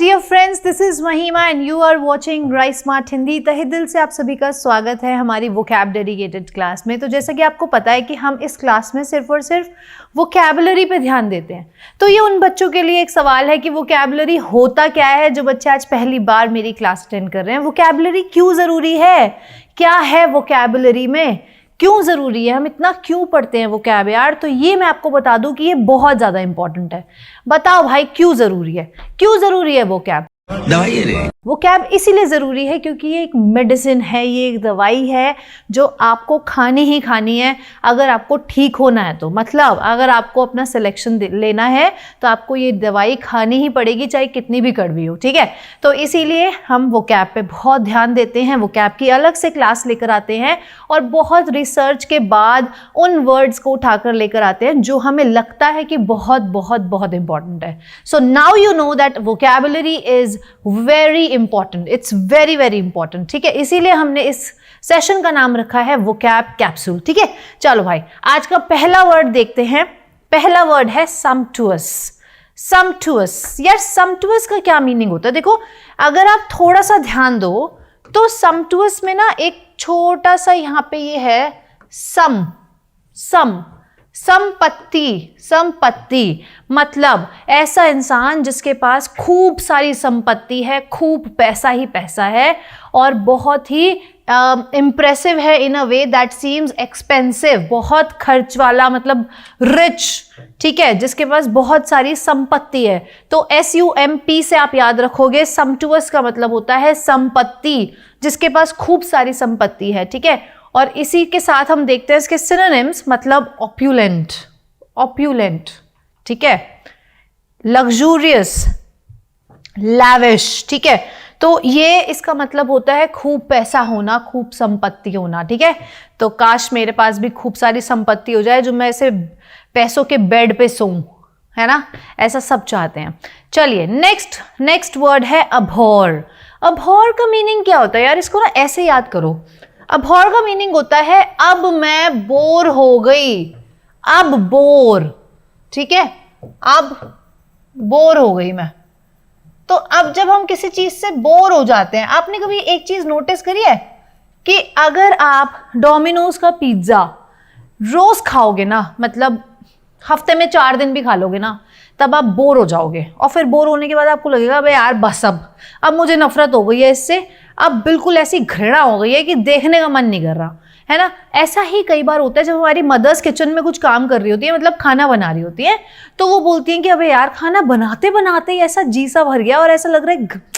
Dear friends, this is Mahima and you are watching rise smart Hindi. तहे दिल से आप सभी का स्वागत है हमारी वोकैब डेडिकेटेड क्लास में। तो जैसा कि आपको पता है कि हम इस क्लास में सिर्फ और सिर्फ वोकैबुलरी पे ध्यान देते हैं। तो ये उन बच्चों के लिए एक सवाल है कि वोकैबुलरी होता क्या है, जो बच्चे आज पहली बार मेरी क्लास अटेंड कर रहे हैं। वोकैबुलरी क्यों ज़रूरी है, क्या है वोकैबुलरी में, क्यों ज़रूरी है, हम इतना क्यों पढ़ते हैं वोकैब यार। तो ये मैं आपको बता दूं कि ये बहुत ज़्यादा इंपॉर्टेंट है। बताओ भाई क्यों ज़रूरी है, क्यों ज़रूरी है वोकैब? दवाई है। वोकैब इसीलिए ज़रूरी है क्योंकि ये एक मेडिसिन है, ये एक दवाई है जो आपको खानी ही खानी है अगर आपको ठीक होना है। तो मतलब अगर आपको अपना सिलेक्शन लेना है तो आपको ये दवाई खानी ही पड़ेगी, चाहे कितनी भी कड़वी हो, ठीक है। तो इसीलिए हम वोकैब पे बहुत ध्यान देते हैं, वोकैब की अलग से क्लास लेकर आते हैं और बहुत रिसर्च के बाद उन वर्ड्स को उठाकर लेकर आते हैं जो हमें लगता है कि बहुत बहुत बहुत इंपॉर्टेंट है। So now you know that vocabulary is very important, it's very very important, ठीक है। इसीलिए हमने इस सेशन का नाम रखा है वोकैब कैप्सूल, ठीक है। चलो भाई, आज का पहला वर्ड देखते हैं। पहला वर्ड है सम्पटुअस। सम्पटुअस, यार सम्पटुअस का क्या मीनिंग होता है? देखो, अगर आप थोड़ा सा ध्यान दो तो सम्पटुअस में ना एक छोटा सा यहां पे ये है संपत्ति। संपत्ति मतलब ऐसा इंसान जिसके पास खूब सारी संपत्ति है, खूब पैसा ही पैसा है और बहुत ही इम्प्रेसिव है इन अ वे दैट सीम्स एक्सपेंसिव, बहुत खर्च वाला, मतलब रिच, ठीक है, जिसके पास बहुत सारी संपत्ति है। तो SUMP से आप याद रखोगे, सम्पटुअस का मतलब होता है संपत्ति, जिसके पास खूब सारी संपत्ति है, ठीक है। और इसी के साथ हम देखते हैं इसके सिनोनिम्स, मतलब ऑप्यूलेंट, ऑप्यूलेंट, ठीक है, लग्जूरियस, लैविश, ठीक है। तो ये इसका मतलब होता है खूब पैसा होना, खूब संपत्ति होना, ठीक है। तो काश मेरे पास भी खूब सारी संपत्ति हो जाए जो मैं ऐसे पैसों के बेड पे सोऊं, है ना, ऐसा सब चाहते हैं। चलिए नेक्स्ट वर्ड है अभोर। अभोर का मीनिंग क्या होता है यार? इसको ना ऐसे याद करो। अभोर का मीनिंग होता है अब मैं बोर हो गई, अब बोर, ठीक है, अब बोर हो गई मैं। तो अब जब हम किसी चीज से बोर हो जाते हैं, आपने कभी एक चीज नोटिस करी है कि अगर आप डोमिनोज का पिज्जा रोज खाओगे ना, मतलब हफ्ते में 4 दिन भी खा लोगे ना, तब आप बोर हो जाओगे और फिर बोर होने के बाद आपको लगेगा भाई यार बस अब मुझे नफरत हो गई है इससे, अब बिल्कुल ऐसी घृणा हो गई है कि देखने का मन नहीं कर रहा, है ना। ऐसा ही कई बार होता है जब हमारी मदर्स किचन में कुछ काम कर रही होती है, मतलब खाना बना रही होती है, तो वो बोलती हैं कि अबे यार खाना बनाते बनाते ही ऐसा जी सा भर गया और ऐसा लग रहा है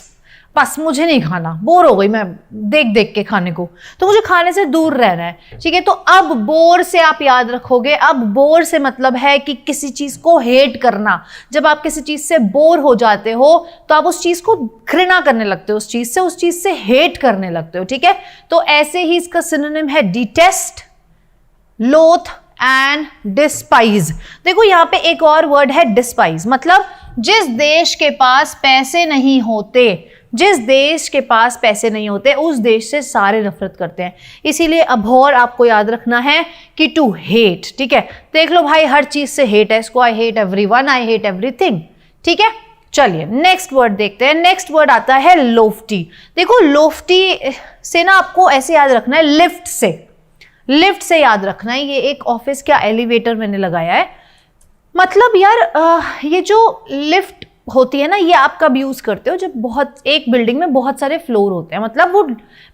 बस मुझे नहीं खाना, बोर हो गई मैं देख देख के खाने को, तो मुझे खाने से दूर रहना है, ठीक है। तो अब बोर से आप याद रखोगे, अब बोर से मतलब है कि किसी चीज को हेट करना। जब आप किसी चीज से बोर हो जाते हो तो आप उस चीज को घृणा करने लगते हो, उस चीज से हेट करने लगते हो, ठीक है। तो ऐसे ही इसका सिनोनिम है डिटेस्ट, लोथ एंड डिस्पाइज। देखो यहाँ पे एक और वर्ड है डिस्पाइज, मतलब जिस देश के पास पैसे नहीं होते, जिस देश के पास पैसे नहीं होते उस देश से सारे नफरत करते हैं। इसीलिए अभोर आपको याद रखना है कि टू हेट, ठीक है। देख लो भाई, हर चीज से हेट है इसको, I hate everyone, I hate everything, ठीक है। चलिए नेक्स्ट वर्ड देखते हैं। नेक्स्ट वर्ड आता है लोफ्टी। देखो लोफ्टी से ना आपको ऐसे याद रखना है, लिफ्ट से याद रखना है। ये एक ऑफिस का एलिवेटर मैंने लगाया है, मतलब यार ये जो लिफ्ट होती है ना, ये आप कब यूज करते हो? जब बहुत एक बिल्डिंग में बहुत सारे फ्लोर होते हैं, मतलब वो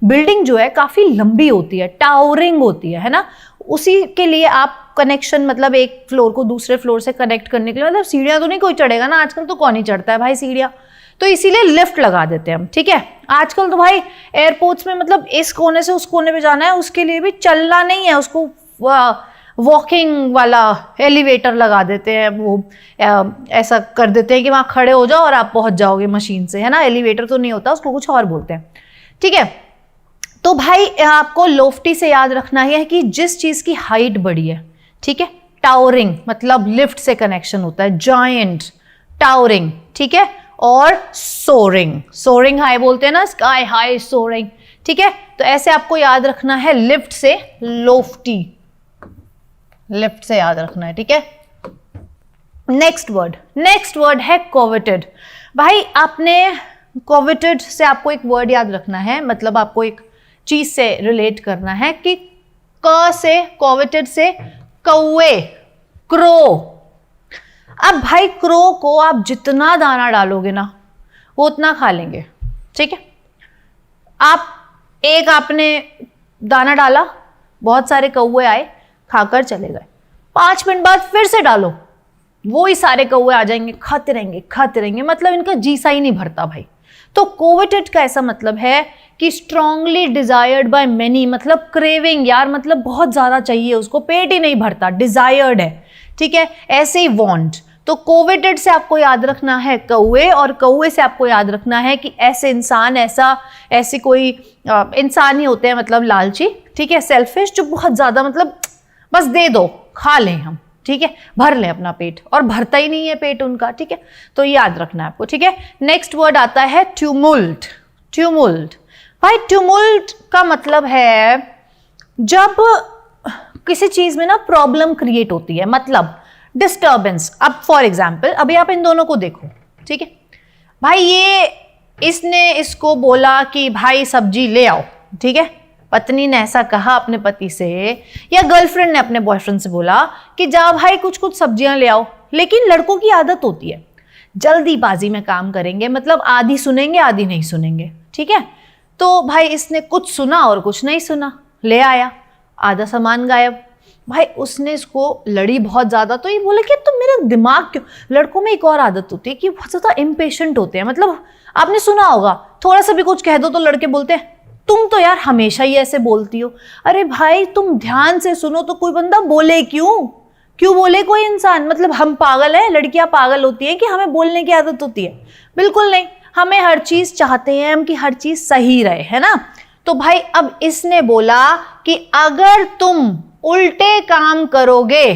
बिल्डिंग जो है काफी लंबी होती है, टावरिंग होती है ना, उसी के लिए आप कनेक्शन, मतलब एक फ्लोर को दूसरे फ्लोर से कनेक्ट करने के लिए, मतलब सीढ़ियां तो नहीं कोई चढ़ेगा ना, आजकल तो कौन ही चढ़ता है भाई सीढ़ियां, तो इसीलिए लिफ्ट लगा देते हैं हम, ठीक है। आजकल तो भाई एयरपोर्ट्स में मतलब इस कोने से उस कोने पे जाना है, उसके लिए भी चलना नहीं है, उसको वॉकिंग वाला एलिवेटर लगा देते हैं, वो ऐसा कर देते हैं कि वहाँ खड़े हो जाओ और आप पहुँच जाओगे मशीन से, है ना। एलिवेटर तो नहीं होता, उसको कुछ और बोलते हैं, ठीक है। तो भाई आपको लोफ्टी से याद रखना है कि जिस चीज़ की हाइट बड़ी है, ठीक है। टावरिंग मतलब लिफ्ट से कनेक्शन होता है, जायंट, टावरिंग, ठीक है। और सोरिंग हाई बोलते हैं ना, स्काई हाई सोरिंग, ठीक है। तो ऐसे आपको याद रखना है, लिफ्ट से लोफ्टी, लिफ्ट से याद रखना है, ठीक है। नेक्स्ट वर्ड है कोवेटेड। भाई आपने कोविटेड से आपको एक वर्ड याद रखना है, मतलब आपको एक चीज से रिलेट करना है कि क से कोविटेड से कौवे, क्रो। अब भाई क्रो को आप जितना दाना डालोगे ना वो उतना खा लेंगे, ठीक है। आपने दाना डाला, बहुत सारे कौवे आए, खाकर चले गए। 5 मिनट बाद फिर से डालो, वो ही सारे कौवे आ जाएंगे, खाते रहेंगे, मतलब इनका जी सा ही नहीं भरता भाई। तो कोवेटेड का ऐसा मतलब है कि स्ट्रांगली डिजायर्ड बाय मेनी, मतलब क्रेविंग यार, मतलब बहुत ज्यादा चाहिए उसको, पेट ही नहीं भरता, डिजायर्ड है, ठीक है। ऐसे ही वांट। तो कोवेटेड से आपको याद रखना है कौवे, और कौवे से आपको याद रखना है कि ऐसे इंसान, ऐसे कोई इंसान ही होते हैं, मतलब लालची, ठीक है, सेल्फिश, जो बहुत ज्यादा मतलब बस दे दो, खा लें हम, ठीक है, भर लें अपना पेट, और भरता ही नहीं है पेट उनका, ठीक है। तो याद रखना है आपको, ठीक है। नेक्स्ट वर्ड आता है ट्यूमुल्ट। ट्यूमुल्ट भाई, ट्यूमुल्ट का मतलब है जब किसी चीज में ना प्रॉब्लम क्रिएट होती है, मतलब डिस्टर्बेंस। अब फॉर एग्जाम्पल अभी आप इन दोनों को देखो, ठीक है भाई, इसने इसको बोला कि भाई सब्जी ले आओ, ठीक है, पत्नी ने ऐसा कहा अपने पति से, या गर्लफ्रेंड ने अपने बॉयफ्रेंड से बोला कि जा भाई कुछ सब्जियां ले आओ। लेकिन लड़कों की आदत होती है जल्दीबाजी में काम करेंगे, मतलब आधी सुनेंगे आधी नहीं सुनेंगे, ठीक है। तो भाई इसने कुछ सुना और कुछ नहीं सुना, ले आया, आधा सामान गायब। भाई उसने इसको लड़ी बहुत ज्यादा, तो ये बोला कि तुम मेरा दिमाग क्यों। लड़कों में एक और आदत होती है कि बहुत ज्यादा इम्पेशेंट होते हैं, मतलब आपने सुना होगा थोड़ा सा भी कुछ कह दो तो लड़के बोलते हैं तुम तो यार हमेशा ही ऐसे बोलती हो। अरे भाई तुम ध्यान से सुनो तो कोई बंदा बोले क्यों बोले कोई इंसान, मतलब हम पागल हैं, लड़कियां पागल होती हैं कि हमें बोलने की आदत होती है? बिल्कुल नहीं, हमें हर चीज चाहते हैं हम कि हर चीज सही रहे, है ना। तो भाई अब इसने बोला कि अगर तुम उल्टे काम करोगे,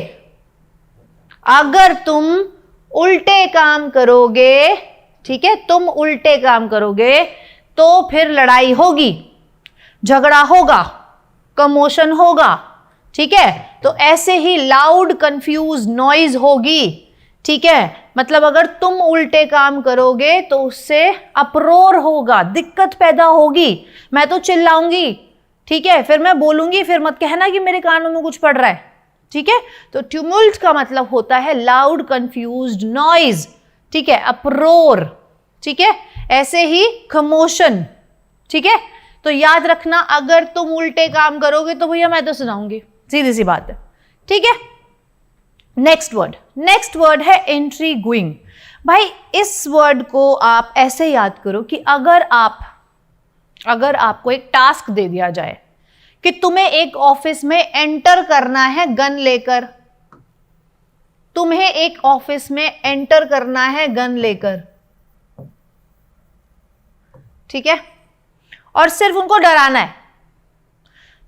अगर तुम उल्टे काम करोगे, ठीक है, तुम उल्टे काम करोगे तो फिर लड़ाई होगी, झगड़ा होगा, कमोशन होगा, ठीक है। तो ऐसे ही लाउड कंफ्यूज नॉइज होगी, ठीक है, मतलब अगर तुम उल्टे काम करोगे तो उससे अपरोर होगा, दिक्कत पैदा होगी, मैं तो चिल्लाऊंगी, ठीक है, फिर मैं बोलूंगी, फिर मत कहना कि मेरे कानों में कुछ पड़ रहा है, ठीक है। तो ट्यूमुल्ट का मतलब होता है लाउड कंफ्यूज्ड नॉइज, ठीक है, अपरोर, ठीक है, ऐसे ही कमोशन, ठीक है। तो याद रखना अगर तुम उल्टे काम करोगे तो भैया मैं तो सुनाऊंगी, सीधी सी बात है, ठीक है। नेक्स्ट वर्ड है इंट्रीग्विंग। भाई इस वर्ड को आप ऐसे याद करो कि अगर आपको एक टास्क दे दिया जाए कि तुम्हें एक ऑफिस में एंटर करना है गन लेकर, तुम्हें एक ऑफिस में एंटर करना है गन लेकर, ठीक है, और सिर्फ उनको डराना है,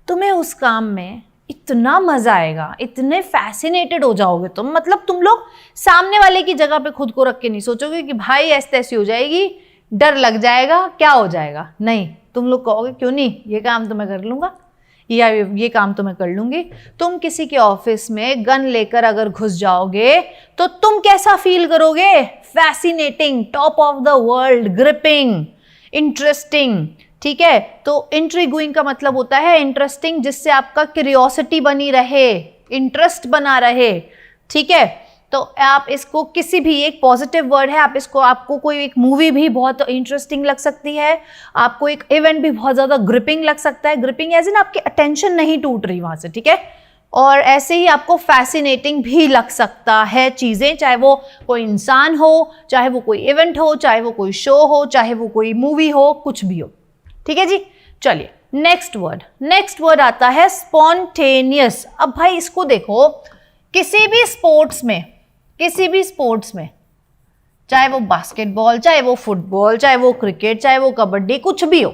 तुम्हें उस काम में इतना मजा आएगा, इतने फैसिनेटेड हो जाओगे तुम, मतलब तुम लोग सामने वाले की जगह पे खुद को रख के नहीं सोचोगे कि भाई ऐसे ऐसी हो जाएगी, डर लग जाएगा, क्या हो जाएगा, नहीं, तुम लोग कहोगे क्यों नहीं, ये काम तो मैं कर लूंगा, या ये काम तो मैं कर लूंगी। तुम किसी के ऑफिस में गन लेकर अगर घुस जाओगे तो तुम कैसा फील करोगे? Fascinating, top of the world, gripping, interesting, ठीक है। तो इंट्रीग्विंग का मतलब होता है इंटरेस्टिंग, जिससे आपका क्यूरियोसिटी बनी रहे, इंटरेस्ट बना रहे, ठीक है। तो आप इसको किसी भी, एक पॉजिटिव वर्ड है, आप इसको, आपको कोई एक मूवी भी बहुत इंटरेस्टिंग लग सकती है, आपको एक इवेंट भी बहुत ज़्यादा ग्रिपिंग लग सकता है, ग्रिपिंग एज इन आपकी अटेंशन नहीं टूट रही वहाँ से, ठीक है। और ऐसे ही आपको फैसिनेटिंग भी लग सकता है चीज़ें, चाहे वो कोई इंसान हो, चाहे वो कोई इवेंट हो, चाहे वो कोई शो हो, चाहे वो कोई मूवी हो, कुछ भी हो, ठीक है जी। चलिए नेक्स्ट वर्ड आता है स्पॉन्टेनियस। अब भाई इसको देखो, किसी भी स्पोर्ट्स में, चाहे वो बास्केटबॉल, चाहे वो फुटबॉल, चाहे वो क्रिकेट, चाहे वो कबड्डी, कुछ भी हो,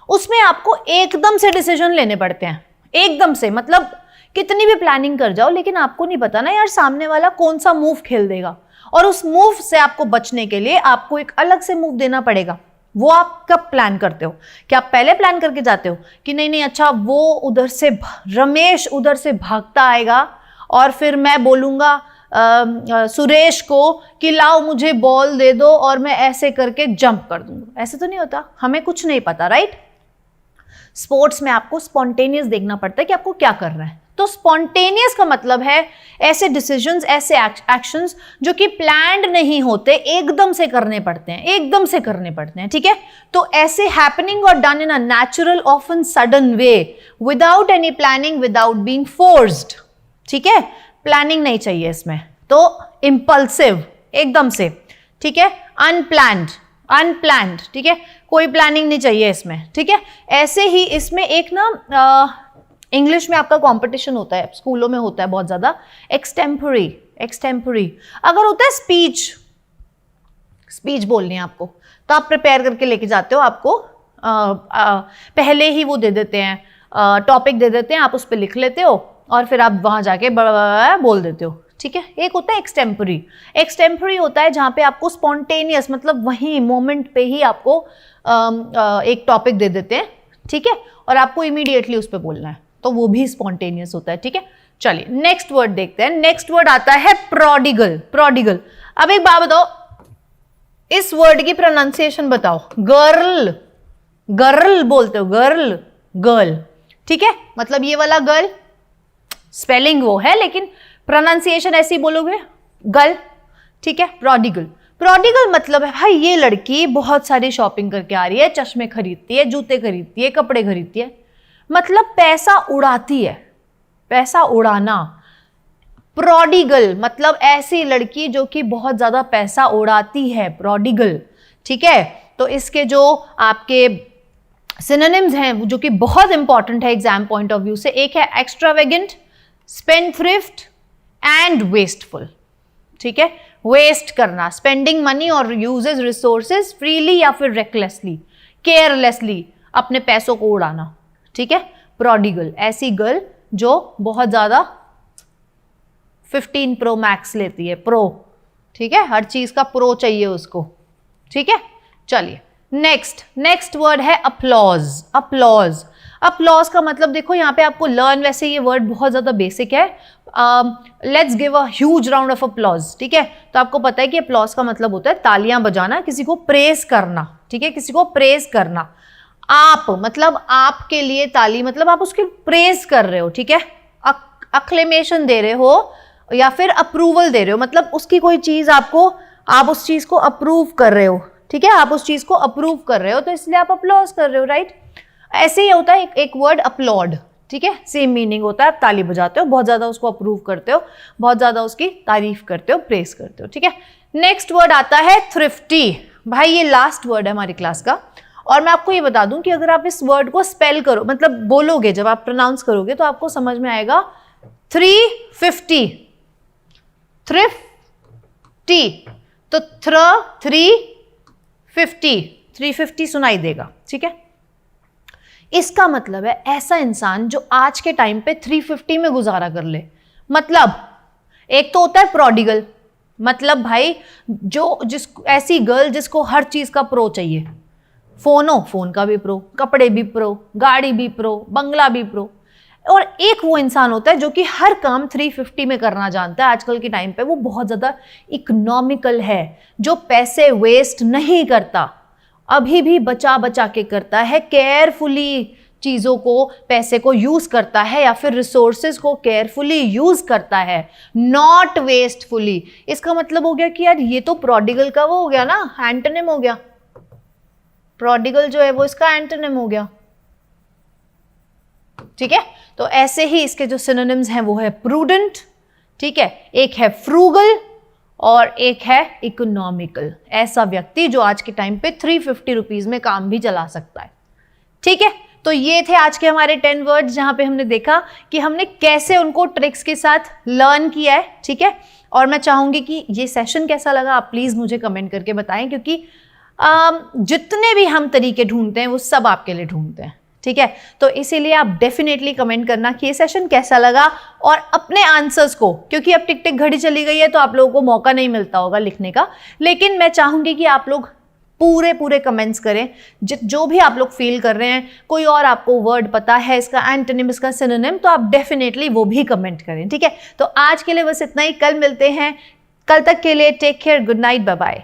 उसमें आपको एकदम से डिसीजन लेने पड़ते हैं, एकदम से, मतलब कितनी भी प्लानिंग कर जाओ लेकिन आपको नहीं पता ना यार सामने वाला कौन सा मूव खेल देगा, और उस मूव से आपको बचने के लिए आपको एक अलग से मूव देना पड़ेगा। वो आप कब प्लान करते हो? क्या आप पहले प्लान करके जाते हो कि नहीं अच्छा वो उधर से रमेश उधर से भागता आएगा और फिर मैं बोलूंगा सुरेश को कि लाओ मुझे बॉल दे दो और मैं ऐसे करके जंप कर दूंगा, ऐसे तो नहीं होता, हमें कुछ नहीं पता, राइट। स्पोर्ट्स में आपको स्पॉन्टेनियस देखना पड़ता है कि आपको क्या करना है। तो स्पॉन्टेनियस का मतलब है ऐसे डिसीजंस, ऐसे एक्शंस जो कि प्लान्ड नहीं होते, एकदम से करने पड़ते हैं, एकदम से करने पड़ते हैं, ठीक है। तो ऐसे हैपनिंग और done in a natural often sudden way without any planning, without being forced, ठीक है। प्लानिंग नहीं चाहिए इसमें, तो इम्पल्सिव, एकदम से, ठीक है। अनप्लान्ड, ठीक है, कोई प्लानिंग नहीं चाहिए इसमें, ठीक है। ऐसे ही इसमें एक ना इंग्लिश में आपका कंपटीशन होता है, स्कूलों में होता है बहुत ज्यादा, एक्सटेम्परी। अगर होता है स्पीच बोलनी है आपको, तो आप प्रिपेयर करके लेके जाते हो, आपको पहले ही वो दे देते हैं, टॉपिक दे देते हैं, आप उस पर लिख लेते हो और फिर आप वहां जाके बोल देते हो, ठीक है। एक होता है एक्सटेम्परी होता है जहां पे आपको स्पॉन्टेनियस, मतलब वहीं मोमेंट पे ही आपको एक टॉपिक दे देते हैं, ठीक है, और आपको इमीडिएटली उस पर बोलना है, तो वो भी स्पॉन्टेनियस होता है, ठीक है। चलिए नेक्स्ट वर्ड देखते हैं। नेक्स्ट वर्ड आता है प्रोडिगल। अब एक बात बताओ, इस वर्ड की प्रोनाउंसिएशन बताओ। गर्ल बोलते हो, गर्ल, ठीक है, मतलब ये वाला गर्ल स्पेलिंग वो है, लेकिन प्रोनाउंसिएशन ऐसी बोलोगे, गर्ल, ठीक है। प्रोडिगल मतलब है भाई ये लड़की बहुत सारी शॉपिंग करके आ रही है, चश्मे खरीदती है, जूते खरीदती है, कपड़े खरीदती है, मतलब पैसा उड़ाती है, पैसा उड़ाना। प्रोडिगल मतलब ऐसी लड़की जो कि बहुत ज्यादा पैसा उड़ाती है, प्रोडिगल, ठीक है। तो इसके जो आपके सिनोनिम्स हैं जो कि बहुत इंपॉर्टेंट है एग्जाम पॉइंट ऑफ व्यू से, एक है एक्स्ट्रावेगेंट, स्पेंडथ्रिफ्ट एंड वेस्टफुल, ठीक है। वेस्ट करना, स्पेंडिंग मनी और यूजेस रिसोर्सेज फ्रीली या फिर रेकलेसली, केयरलेसली अपने पैसों को उड़ाना, ठीक है। प्रोडिगल ऐसी गर्ल जो बहुत ज्यादा 15 प्रो मैक्स लेती है, प्रो, ठीक है, हर चीज का प्रो चाहिए उसको, ठीक है। चलिए नेक्स्ट वर्ड है अपलॉज का मतलब देखो यहाँ पे आपको लर्न, वैसे ये वर्ड बहुत ज्यादा बेसिक है, let's give a huge round of applause, ठीक है। तो आपको पता है कि अपलॉज का मतलब होता है तालियां बजाना, किसी को प्रेज करना, ठीक है, किसी को प्रेज करना। आप मतलब आपके लिए ताली, मतलब आप उसकी प्रेज कर रहे हो, ठीक है, अक्लेमेशन दे रहे हो या फिर अप्रूवल दे रहे हो, मतलब उसकी कोई चीज आपको, आप उस चीज को अप्रूव कर रहे हो, ठीक है, आप उस चीज को अप्रूव कर रहे हो, तो इसलिए आप अपलॉज कर रहे हो, राइट। ऐसे ही होता है एक वर्ड अपलॉड, ठीक है, सेम मीनिंग होता है, आप ताली बजाते हो, बहुत ज्यादा उसको अप्रूव करते हो, बहुत ज्यादा उसकी तारीफ करते हो, प्रेज करते हो, ठीक है। नेक्स्ट वर्ड आता है थ्रिफ्टी। भाई ये लास्ट वर्ड है हमारी क्लास का, और मैं आपको ये बता दूं कि अगर आप इस वर्ड को स्पेल करो, मतलब बोलोगे, जब आप प्रोनाउंस करोगे तो आपको समझ में आएगा 350, थ्रिफ्टी, तो 350 सुनाई देगा, ठीक है। इसका मतलब है ऐसा इंसान जो आज के टाइम पे 350 में गुजारा कर ले। मतलब एक तो होता है प्रोडिगल, मतलब भाई ऐसी गर्ल जिसको हर चीज का प्रो चाहिए, फोन का भी प्रो, कपड़े भी प्रो, गाड़ी भी प्रो, बंगला भी प्रो। और एक वो इंसान होता है जो कि हर काम 350 में करना जानता है। आजकल के टाइम पे वो बहुत ज्यादा इकोनॉमिकल है, जो पैसे वेस्ट नहीं करता, अभी भी बचा बचा के करता है, केयरफुली चीजों को, पैसे को यूज करता है या फिर रिसोर्सेज को केयरफुली यूज करता है, नॉट वेस्टफुली। इसका मतलब हो गया कि यार ये तो प्रोडिगल का वो हो गया ना, एंटोनिम हो गया। प्रोडिगल जो है वो इसका एंटोनिम हो गया, ठीक है। तो ऐसे ही इसके जो सिनोनिम्स हैं वो है प्रूडेंट, ठीक है, एक है फ्रूगल और एक है इकोनॉमिकल। ऐसा व्यक्ति जो आज के टाइम पे 350 रुपीज में काम भी चला सकता है, ठीक है। तो ये थे आज के हमारे 10 वर्ड्स, जहां पे हमने देखा कि हमने कैसे उनको ट्रिक्स के साथ लर्न किया है, ठीक है। और मैं चाहूंगी कि ये सेशन कैसा लगा आप प्लीज मुझे कमेंट करके बताएं, क्योंकि जितने भी हम तरीके ढूंढते हैं वो सब आपके लिए ढूंढते हैं, ठीक है। तो इसीलिए आप डेफिनेटली कमेंट करना कि ये सेशन कैसा लगा, और अपने आंसर्स को, क्योंकि अब टिक टिक घड़ी चली गई है तो आप लोगों को मौका नहीं मिलता होगा लिखने का, लेकिन मैं चाहूंगी कि आप लोग पूरे पूरे कमेंट्स करें, जो भी आप लोग फील कर रहे हैं। कोई और आपको वर्ड पता है इसका एंटोनिम, इसका सिनोनिम, तो आप डेफिनेटली वो भी कमेंट करें, ठीक है। तो आज के लिए बस इतना ही, कल मिलते हैं। कल तक के लिए take care, good night, bye bye.